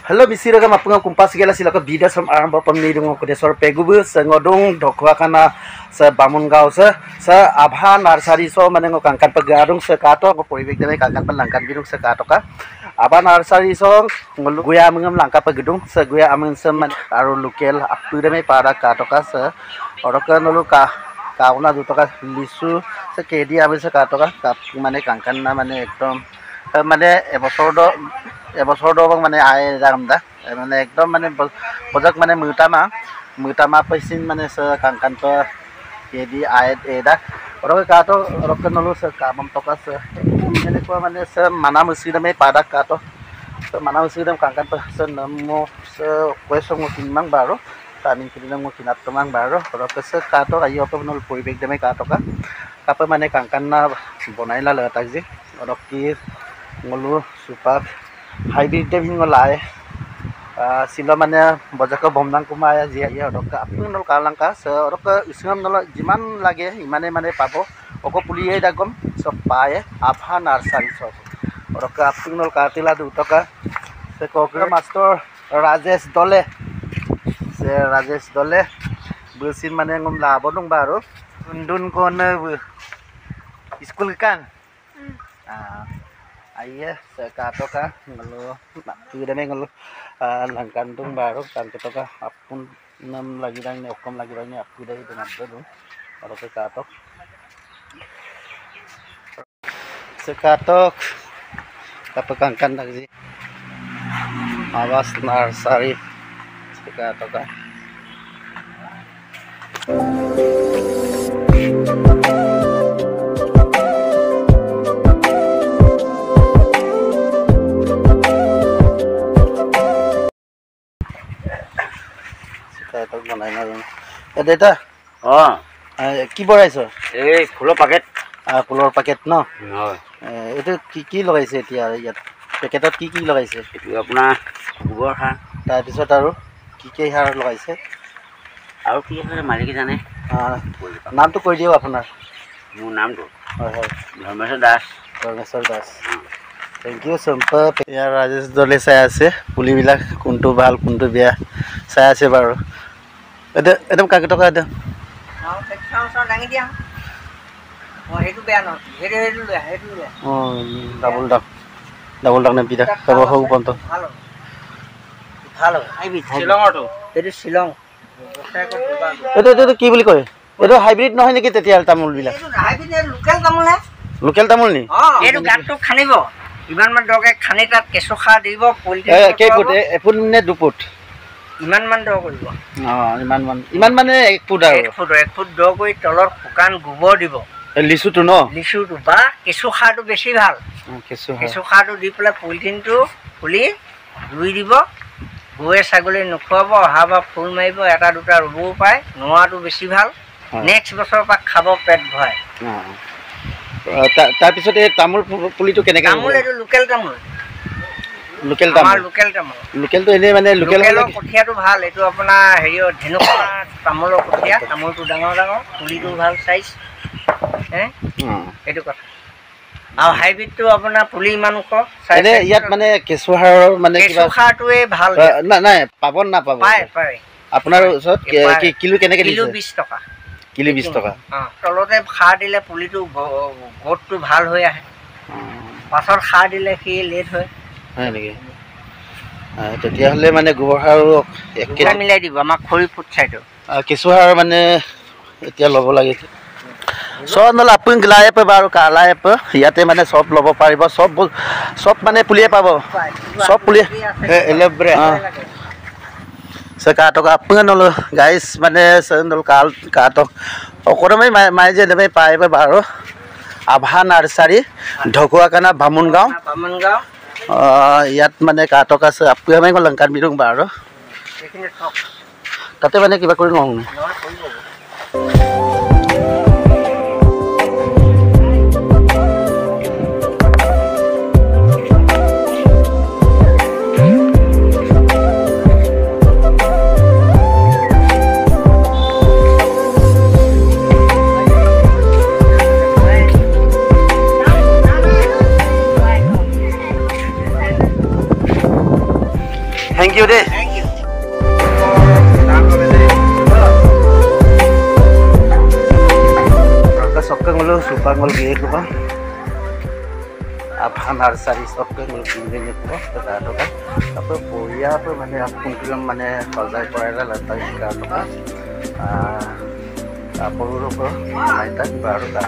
Hello bisira ka mapunga kumpas gela sila ka bida sam aramba pamnidung ko desor pegubu sengodung dokwa kana sa Bamunggaw sa Abha Narsari so manengo kangkan pegarung sa kato ko poribek deme kangkan pelangkan bidung sa kato ka Abha Narsari so ngulu guya mengem langka pegedung sa guya amen seman aro lukel apu deme para kato ka sa oroka nulu ka kauna dutoka lisu sa kedi amen sa kato ka mane kangkan na mane ekdom mane ebosor do bang mane ai dalam dah mane ekdom mane bojak mane mutama pesin mane sa kangkan to kedi ai eda oro kato oro kenolu sa kamam toka sa mane ko mane sa mana musi dame pada kato sa mana musi dam kangkan to sa namo sa kweso mo tinmang baro tamin kinang mo kinat tumang baro oro sa kato ayo pa nol poribek dame kato ka kapa mane kangkan na bonai la letak ji oro ki ngulu supak hybrid deving ngolai sila mane bojaka bomnang kumaya jia ya roka apung nol kalangka se roka isngam nol jiman lage imane mane pabo oko puliye dagom sopaye Abha Narsari so roka apung nol katila dutoka se kokra master Rajesh Dole besin mane ngom labonung baru undun kone school kan ayah sekato ka ngelu sudah ngelu langkantung baru kan kita ka apun nam lagi dang okom lagi dang aku dari dengan dulu kalau sekatok kapekangkan lagi Abha Narsari sekato ka Deta কি বঢ়াইছো এই ফুলৰ packet ফুলৰ packet ন হয় এইটো কি লগাইছে এতিয়া ইয়াত পেকেটত কি লগাইছে এইটো আপোনাৰ গোবৰ সাৰ তাৰপিছত আৰু কি সাৰ লগাইছে আৰু কি আছে মালিকে জানে নামটো কৈ দিও আপোনাৰ মোৰ নামটো হয় ধৰ্মেশ্বৰ দাস থেংক ইউ সম্পা ইয়াৰ ৰাজেশ দলে চাই আছে পুলিবিলাক কোনটো ভাল কোনটো বেয়া চাই আছে বাৰু একদম কাকে টকা একদম ডাবল ডাক নেপিদা খাব হওক পন্ত এইটো কি বুলি কয় এইটো হাইব্ৰিড নহয় নেকি তেতিয়া তামোলবিলাক লোকেল তামোল নি এইটো গাঁতটো খানিব ইমান মান দৰকে খানি তাত কেঁচু সাৰ দিব কেইফুট এফুট নে দুফুট ইমান মান দ কৰিব ইমান মানে 1 ফুট আৰু 1 ফুট দ কৰি তলৰ শুকান গোবৰ দিব লিচুটো বা কেঁচু সাৰটো বেছি ভাল কেঁচু সাৰটো দি পেলাই পলিথিনটো খুলি ৰুই দিব গৰুৱে ছাগলী নোখোৱাব অহা বা ফুল মাৰিব এটা দুটা ৰুবও পায় নোৱাটো বেছি ভাল নেক্সট বছৰৰ পৰা খাব পেট ভৰাই তাৰপিছত এই তামোল পুলিটো কেনেকৈ তামোল এইটো লোকেল তামোল লোকেলটো এনেই মানে লোকেলৰ কঠীয়াটো ভাল এইটো আপোনাৰ হেৰিয়ৰ ধেনুকা তামোলৰ কঠীয়া তামোলটো ডাঙৰ পুলিটো ভাল চাইজ এইটো কথা আৰু হাইব্ৰিডটো আপোনাৰ পুলি ইমান ওখ ইয়াত মানে কেঁচু সাৰৰ মানে কেঁচু সাৰটোৱে ভাল নাই পাব নাপাব পায় আপোনাৰ ওচৰত কিলো কেনেকৈ কিলো 20 টকা কিলো 20 টকা তলতে সাৰ দিলে পুলিটো গ্ৰথটো ভাল হৈ আহে পাছত সাৰ দিলে সি লেট হয় নেকি তেতিয়াহ'লে মানে গোবৰ সাৰ মিলাই দিব আমাক খৰি ফুট চাইটো কেঁচু সাৰ মানে এতিয়া ল'ব লাগে চব নহ'লে আপুনি গিলাই এপ বাৰু কালা এপ ইয়াতে মানে চব ল'ব পাৰিব চব মানে পুলিয়ে পাব চব পুলিয়ে কাটক আপুনি নলো গাইজ মানে নল কাটক অকণমান মাই যে নেবে পাৰিব বাৰু আভা নাৰ্চাৰী ঢকুৱাখানা বামুণগাঁও ইয়াত মানে কাটক আছে আপুনি আমি লংকান বিৰুং বাৰু তাতে মানে কিবা কৰি নহওঁ Thank you deh. Thank you. Sokeng lu supang lu gitu kan. Apa narsari sokeng lu gini ko ta to kan. Apa boya apa mane apun film mane sajai koraila lantai ka to kan. Apa lu ko naita baru ta.